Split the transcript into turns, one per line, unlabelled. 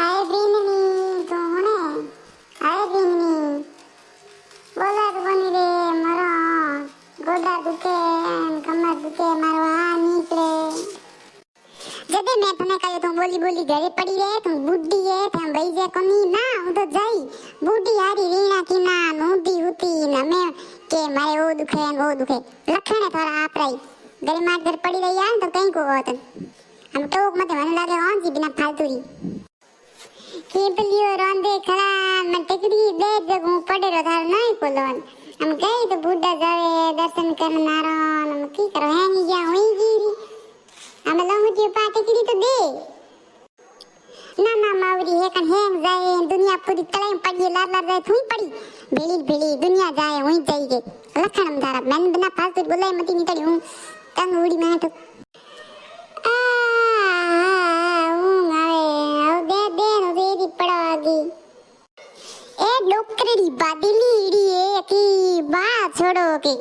આય બિનની તો હણે આય બિનની બોલા બની રે મારો ગોડા દુખે કમર દુખે મારો આ નીકળે જદે મેં તને કહ્યું તું બોલી બોલી ઘરે પડી રહે તું બુઢી હે તું ભાઈ જે કોની ના હું તો જઈ બુઢી હારી રીણા કી ના નોંધી હુતી ને મે કે મારે ઓ દુખે લખણે થોડા આપરાઈ ઘરે માર ઘર પડી રહી આ તો કઈ કો હોત हम टोक मत मन लागे हों जी बिना फालतूरी केबलियो रोंदे खड़ा मैं टिकड़ी दे जगू पड़े रो थार नहीं कोलोन हम गए तो बुड्ढा जावे दर्शन करनारो हम की करो है नहीं जा हुई गिरी हम लंगुटी पा टिकड़ी तो दे ना ना मावरी है कन हैंग जाए दुनिया पूरी तलाई पड़ी लार लार जाए थूई पड़ी भेली दुनिया जाए हुई जाएगी लखनम धारा मैं बिना फालतू बोले मती निकली हूं तंग उड़ी मैं तो डोकरी बादली ईड़ी है कि बा छोड़ो के